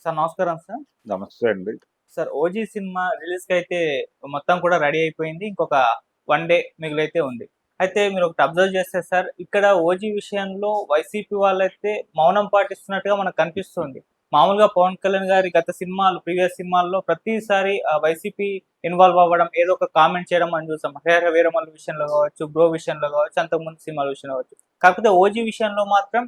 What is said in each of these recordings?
Sir నమస్కారం sir. నమస్తే అండి. సార్ 'ఓజీ' సినిమా రిలీజ్‌కైతే మొత్తం కూడా రెడీ అయిపోయింది. ఇంకొక 1 డే మిగిలైతే ఉంది. అయితే మీరొకటి అబ్జర్వ్ చేస్తే సార్, ఇక్కడ 'ఓజీ' విషయంలో వైసీపీ వాళ్ళైతే మౌనం పాటిస్తున్నట్టుగా మనకు కనిపిస్తుంది. మామూలుగా పవన్ కళ్యాణ్ గారి గత సినిమాలు, ప్రీవియస్ సినిమాల్లో ప్రతిసారి వైసీపీ ఇన్వాల్వ్ అవ్వడం, ఏదో ఒక కామెంట్ చేయడం మనం చూసాం. 'హరిహర వీరమల్లు' విషయంలో కావచ్చు, 'బ్రో' విషయంలో కావచ్చు, అంతకుముందు సినిమాల విషయంలో కావచ్చు. కాకపోతే 'ఓజీ' విషయంలో మాత్రం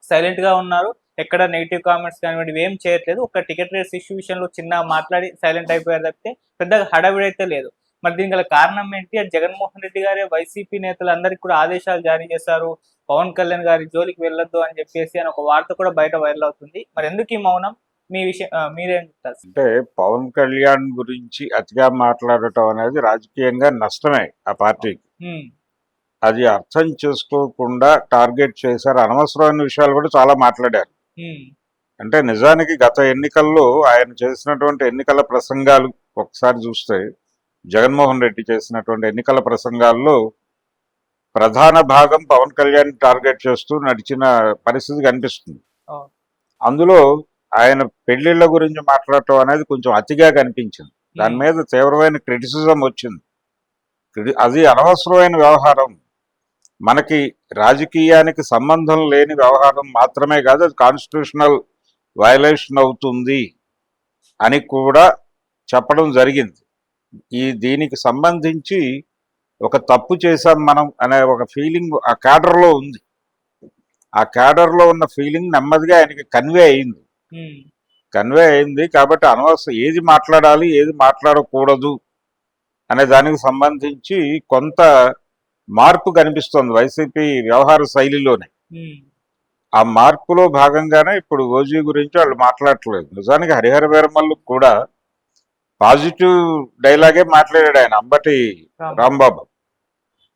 సైలెంట్‌గా ఉన్నారు. ఎక్కడ నెగెటివ్ కామెంట్స్ కానివ్వండి ఇవేం చేయట్లేదు. ఒక టికెట్ రేట్స్ ఇష్యూ విషయంలో చిన్నగా మాట్లాడి సైలెంట్ అయిపోయారు తప్పితే పెద్దగా హడావిడైతే లేదు. మరి దీనికి గల కారణం ఏంటి? అది జగన్మోహన్ రెడ్డి గారే వైసీపీ నేతలందరికీ కూడా ఆదేశాలు జారీ చేశారు. పవన్ కళ్యాణ్ గారి జోలికి వెళ్ళొద్దు అని చెప్పేసి అని ఒక వార్త కూడా బయట వైరల్ అవుతుంది. మరి ఎందుకు ఈ మౌనం? మీ విషయం మీరేం చెప్తారు? అంటే పవన్ కళ్యాణ్ గురించి అతిగా మాట్లాడటం అనేది రాజకీయంగా నష్టమే ఆ పార్టీకి. హ్మ్. అది అర్థం చేసుకోకుండా టార్గెట్ చేశారు. అనవసరమైన విషయాలు కూడా చాలా మాట్లాడారు. హ్మ్. అంటే నిజానికి గత ఎన్నికల్లో ఆయన చేసినటువంటి ఎన్నికల ప్రసంగాలు ఒకసారి చూస్తే, జగన్మోహన్ రెడ్డి చేసినటువంటి ఎన్నికల ప్రసంగాల్లో ప్రధాన భాగం పవన్ కళ్యాణ్ టార్గెట్ చేస్తూ నడిచిన పరిస్థితి కనిపిస్తుంది. అవును. అందులో ఆయన పెళ్లిళ్ల గురించి మాట్లాడటం అనేది కొంచెం అతిగా కనిపించింది. దాని హ్మ్. మీద తీవ్రమైన క్రిటిసిజం వచ్చింది. అది అనవసరమైన వ్యవహారం. మనకి రాజకీయానికి సంబంధం లేని వ్యవహారం మాత్రమే కాదు, అది కాన్స్టిట్యూషనల్ వయలేషన్ అవుతుంది అని కూడా చెప్పడం జరిగింది. దీనికి సంబంధించి ఒక తప్పు చేశాం మనం అనే ఒక ఫీలింగ్ ఆ క్యాడర్లో ఉంది. ఆ క్యాడర్లో ఉన్న ఫీలింగ్ నెమ్మదిగా ఆయనకి కన్వే అయింది. హ్మ్. కన్వే అయింది కాబట్టి అనవసరం ఏది మాట్లాడాలి ఏది మాట్లాడకూడదు అనే దానికి సంబంధించి కొంత మార్పు కనిపిస్తోంది వైసీపీ వ్యవహార శైలిలోనే. హ్మ్. ఆ మార్పులో భాగంగానే ఇప్పుడు ఓజీ గురించి వాళ్ళు మాట్లాడట్లేదు. నిజానికి హరిహర వీరమల్లు కూడా పాజిటివ్ డైలాగే మాట్లాడాడు ఆయన, అంబటి రాంబాబు.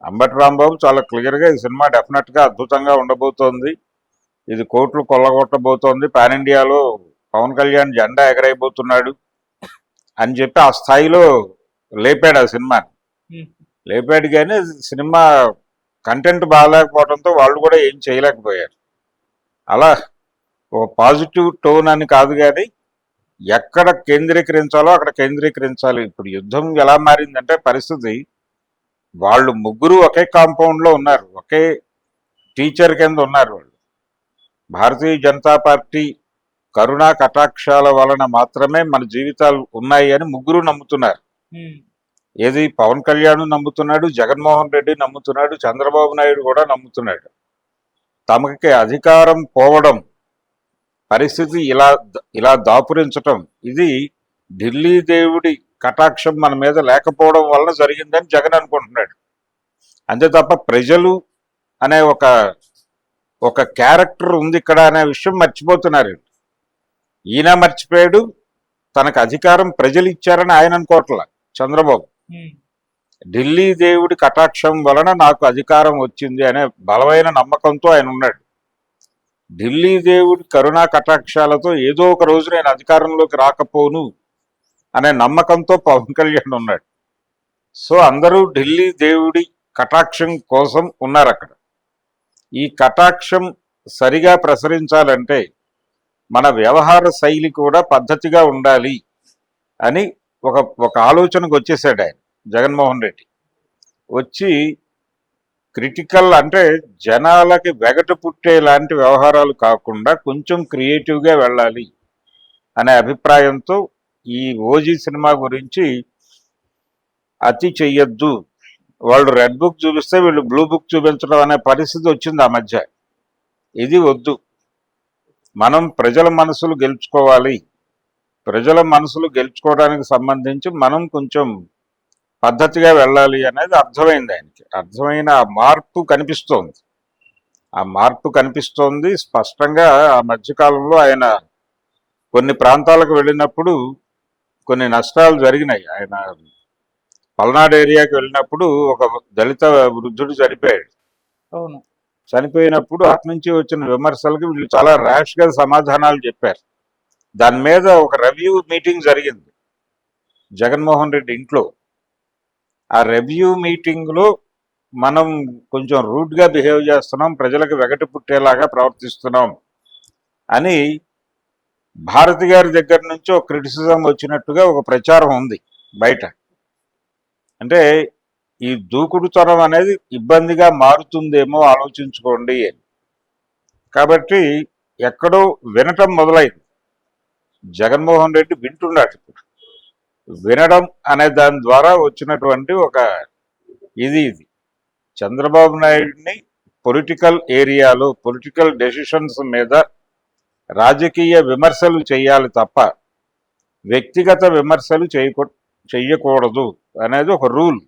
అంబటి రాంబాబు చాలా క్లియర్గా ఈ సినిమా డెఫినెట్గా అద్భుతంగా ఉండబోతోంది, ఇది కోట్లు కొల్లగొట్టబోతోంది, పాన్ ఇండియాలో పవన్ కళ్యాణ్ జెండా ఎగరైపోతున్నాడు అని చెప్పి ఆ స్థాయిలో లేపాడు ఆ సినిమాని. హ్మ్. లేపాడు కానీ సినిమా కంటెంట్ బాగాలేకపోవడంతో వాళ్ళు కూడా ఏం చేయలేకపోయారు. అలా ఒక పాజిటివ్ టోన్ అని కాదు కానీ ఎక్కడ కేంద్రీకరించాలో అక్కడ కేంద్రీకరించాలి. ఇప్పుడు యుద్ధం ఎలా మారిందంటే పరిస్థితి, వాళ్ళు ముగ్గురు ఒకే కాంపౌండ్లో ఉన్నారు, ఒకే టీచర్ కింద ఉన్నారు. వాళ్ళు భారతీయ జనతా పార్టీ కరుణా కటాక్షాల వలన మాత్రమే మన జీవితాలు ఉన్నాయి అని ముగ్గురు నమ్ముతున్నారు. హ్మ్. ఏది పవన్ కళ్యాణ్ నమ్ముతున్నాడు, జగన్మోహన్ రెడ్డి నమ్ముతున్నాడు, చంద్రబాబు నాయుడు కూడా నమ్ముతున్నాడు. తమకి అధికారం పోవడం, పరిస్థితి ఇలా ఇలా దాపురించటం, ఇది ఢిల్లీ దేవుడి కటాక్షం మన మీద లేకపోవడం వలన జరిగిందని జగన్ అనుకుంటున్నాడు. అంతే తప్ప ప్రజలు అనే ఒక క్యారెక్టర్ ఉంది ఇక్కడ అనే విషయం మర్చిపోతున్నారు. ఈయన మర్చిపోయాడు, తనకు అధికారం ప్రజలు ఇచ్చారని ఆయన అనుకోవట్ల చంద్రబాబు. హ్మ్. ఢిల్లీ దేవుడి కటాక్షం వలన నాకు అధికారం వచ్చింది అనే బలమైన నమ్మకంతో ఆయన ఉన్నాడు. ఢిల్లీ దేవుడి కరుణా కటాక్షాలతో ఏదో ఒక రోజు నేను అధికారంలోకి రాకపోను అనే నమ్మకంతో పవన్ కళ్యాణ్ ఉన్నాడు. సో అందరూ ఢిల్లీ దేవుడి కటాక్షం కోసం ఉన్నారు అక్కడ. ఈ కటాక్షం సరిగా ప్రసరించాలంటే మన వ్యవహార శైలి కూడా పద్ధతిగా ఉండాలి అని ఒక ఒక ఆలోచనకు వచ్చేసాడు ఆయన, జగన్మోహన్ రెడ్డి. వచ్చి క్రిటికల్ అంటే జనాలకి వెగటు పుట్టే లాంటి వ్యవహారాలు కాకుండా కొంచెం క్రియేటివ్గా వెళ్ళాలి అనే అభిప్రాయంతో ఈ ఓజీ సినిమా గురించి అతి చెయ్యొద్దు, వాళ్ళు రెడ్ బుక్ చూపిస్తే వీళ్ళు బ్లూ బుక్ చూపించడం అనే పరిస్థితి వచ్చింది ఆ మధ్య. ఇది వద్దు, మనం ప్రజల మనసులు గెలుచుకోవాలి, ప్రజల మనసులు గెలుచుకోవడానికి సంబంధించి మనం కొంచెం పద్ధతిగా వెళ్ళాలి అనేది అర్థమైంది ఆయనకి. అర్థమైన ఆ మార్పు కనిపిస్తోంది. ఆ మార్పు కనిపిస్తోంది స్పష్టంగా. ఆ మధ్యకాలంలో ఆయన కొన్ని ప్రాంతాలకు వెళ్ళినప్పుడు కొన్ని నష్టాలు జరిగినాయి. ఆయన పల్నాడు ఏరియాకి వెళ్ళినప్పుడు ఒక దళిత వృద్ధుడు చనిపోయాడు. అవును. చనిపోయినప్పుడు అటు నుంచి వచ్చిన విమర్శలకి వీళ్ళు చాలా ర్యాష్గా సమాధానాలు చెప్పారు. దాని మీద ఒక రివ్యూ మీటింగ్ జరిగింది జగన్మోహన్ రెడ్డి ఇంట్లో. ఆ రివ్యూ మీటింగ్లో మనం కొంచెం రూడ్గా బిహేవ్ చేస్తున్నాం, ప్రజలకు వెగటు పుట్టేలాగా ప్రవర్తిస్తున్నాం అని భారతి గారి దగ్గర నుంచి ఒక క్రిటిసిజం వచ్చినట్టుగా ఒక ప్రచారం ఉంది బయట. అంటే ఈ దూకుడుతనం అనేది ఇబ్బందిగా మారుతుందేమో ఆలోచించుకోండి అని. కాబట్టి ఎక్కడో వినటం మొదలైంది. జగన్మోహన్ రెడ్డి వింటున్నాడు ఇప్పుడు. వినడం అనే దాని ద్వారా వచ్చినటువంటి ఒక ఇది చంద్రబాబు నాయుడిని పొలిటికల్ ఏరియాలో పొలిటికల్ డెసిషన్స్ మీద రాజకీయ విమర్శలు చేయాలి తప్ప వ్యక్తిగత విమర్శలు చెయ్యకూడదు అనేది ఒక రూల్.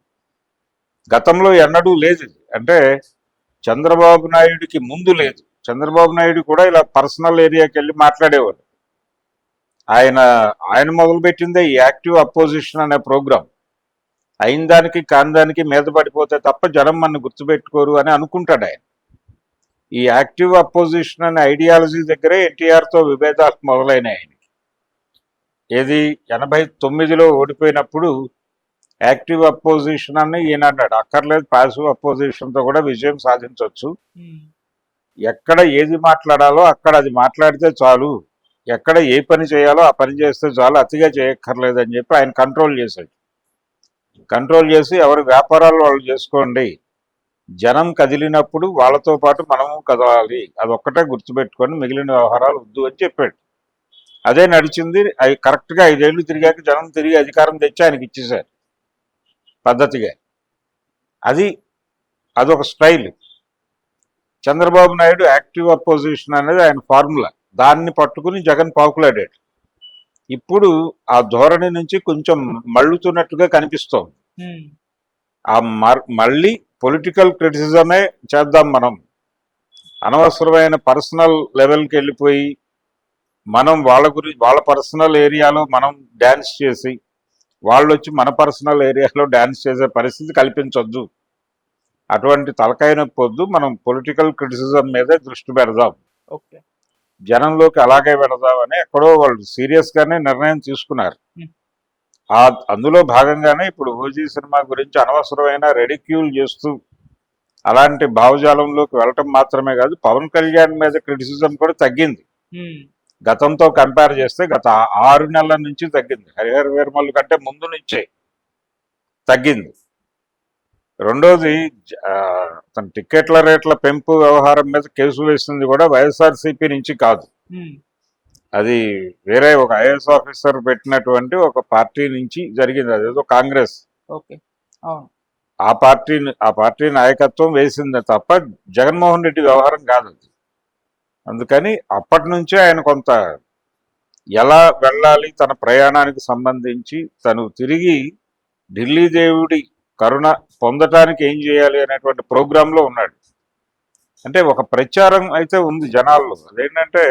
గతంలో ఎన్నడూ లేదు. అంటే చంద్రబాబు నాయుడికి ముందు లేదు. చంద్రబాబు నాయుడు కూడా ఇలా పర్సనల్ ఏరియాకి వెళ్ళి మాట్లాడేవాడు. ఆయన మొదలుపెట్టిందే ఈ యాక్టివ్ అపోజిషన్ అనే ప్రోగ్రాం. అయిన దానికి కాని దానికి మీద పడిపోతే తప్ప జనం మన గుర్తుపెట్టుకోరు అని అనుకుంటాడు ఆయన. ఈ యాక్టివ్ అపోజిషన్ అనే ఐడియాలజీ దగ్గరే ఎన్టీఆర్తో విభేదాలు మొదలైనాయి ఆయనకి. ఏది 89లో ఓడిపోయినప్పుడు యాక్టివ్ అపోజిషన్ అని ఈయన అన్నాడు. అక్కర్లేదు, పాసివ్ అపోజిషన్తో కూడా విజయం సాధించవచ్చు. ఎక్కడ ఏది మాట్లాడాలో అక్కడ అది మాట్లాడితే చాలు, ఎక్కడ ఏ పని చేయాలో ఆ పని చేస్తే చాలు, అతిగా చేయక్కర్లేదని చెప్పి ఆయన కంట్రోల్ చేశాడు. కంట్రోల్ చేసి ఎవరి వ్యాపారాలు వాళ్ళు చేసుకోండి, జనం కదిలినప్పుడు వాళ్ళతో పాటు మనము కదలాలి, అదొక్కటే గుర్తుపెట్టుకొని మిగిలిన వ్యవహారాలు వద్దు అని చెప్పాడు. అదే నడిచింది. అవి కరెక్ట్గా 5 ఏళ్ళు తిరిగాక జనం తిరిగి అధికారం తెచ్చి ఆయనకి ఇచ్చేశారు పద్ధతిగా. అదొక style. Chandrababu Naidu active opposition అనేది ఆయన ఫార్ములా. దాన్ని పట్టుకుని జగన్ పాకులాడాడు. ఇప్పుడు ఆ ధోరణి నుంచి కొంచెం మళ్ళుతున్నట్టుగా కనిపిస్తోంది. ఆ మళ్ళీ పొలిటికల్ క్రిటిసిజమే చేద్దాం మనం, అనవసరమైన పర్సనల్ లెవెల్కి వెళ్ళిపోయి మనం వాళ్ళ పర్సనల్ ఏరియాలో మనం డ్యాన్స్ చేసి వాళ్ళు వచ్చి మన పర్సనల్ ఏరియాలో డ్యాన్స్ చేసే పరిస్థితి కల్పించొద్దు. అటువంటి తలకాయ నొప్పి వద్దు. మనం పొలిటికల్ క్రిటిసిజం మీదే దృష్టి పెడదాం, జనంలోకి అలాగే పెడదామని ఎక్కడో వాళ్ళు సీరియస్గానే నిర్ణయం తీసుకున్నారు. అందులో భాగంగానే ఇప్పుడు ఓజీ సినిమా గురించి అనవసరమైన రెడిక్యూల్ చేస్తూ అలాంటి భావజాలంలోకి వెళ్ళటం మాత్రమే కాదు, పవన్ కళ్యాణ్ మీద క్రిటిసిజం కూడా తగ్గింది. గతంతో కంపేర్ చేస్తే గత 6 నెలల నుంచి తగ్గింది. హరిహర వీరమల్లు కంటే ముందు నుంచే తగ్గింది. రెండోది, తన టికెట్ల రేట్ల పెంపు వ్యవహారం మీద కేసు వేసింది కూడా వైఎస్ఆర్సీపీ నుంచి కాదు. అది వేరే ఒక ఐఏఎస్ ఆఫీసర్ పెట్టినటువంటి ఒక పార్టీ నుంచి జరిగింది. అదేదో కాంగ్రెస్ ఆ పార్టీ నాయకత్వం వేసింది తప్ప జగన్మోహన్ రెడ్డి వ్యవహారం కాదు అది. అందుకని అప్పటి నుంచే ఆయన కొంత ఎలా వెళ్ళాలి, తన ప్రయాణానికి సంబంధించి తను తిరిగి ఢిల్లీ దేవుడి కరుణ పొందటానికి ఏం చేయాలి అనేటువంటి ప్రోగ్రాంలో ఉన్నాడు. అంటే ఒక ప్రచారం అయితే ఉంది జనాల్లో. అదేంటంటే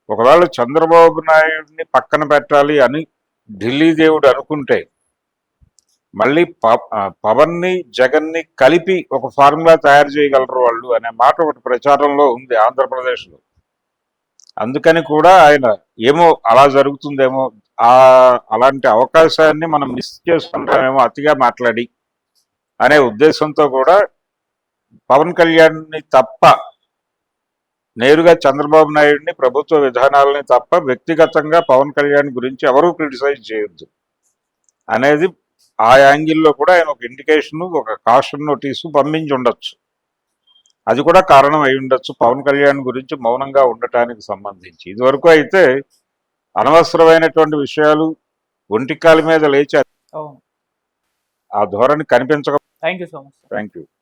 ఒకవేళ చంద్రబాబు నాయుడిని పక్కన పెట్టాలి అని ఢిల్లీ దేవుడు అనుకుంటే మళ్ళీ పవన్ని జగన్ని కలిపి ఒక ఫార్ములా తయారు చేయగలరు వాళ్ళు అనే మాట ఒకటి ప్రచారంలో ఉంది ఆంధ్రప్రదేశ్లో. అందుకని కూడా ఆయన ఏమో అలా జరుగుతుందేమో, అలాంటి అవకాశాన్ని మనం మిస్ చేసుకుంటామేమో అతిగా మాట్లాడి అనే ఉద్దేశంతో కూడా పవన్ కళ్యాణ్ని తప్ప, నేరుగా చంద్రబాబు నాయుడిని, ప్రభుత్వ విధానాలని తప్ప వ్యక్తిగతంగా పవన్ కళ్యాణ్ గురించి ఎవరూ క్రిటిసైజ్ చేయొద్దు అనేది ఆ యాంగిల్లో కూడా ఆయన ఒక ఇండికేషన్, ఒక కాషన్ నోటీసు పంపించి ఉండొచ్చు. అది కూడా కారణం అయి ఉండొచ్చు పవన్ కళ్యాణ్ గురించి మౌనంగా ఉండటానికి సంబంధించి. ఇదివరకు అయితే అనవసరమైనటువంటి విషయాలు ఒంటికాలి మీద లేచి ఆ ధోరణి కనిపించక. Thank you so much. Thank you.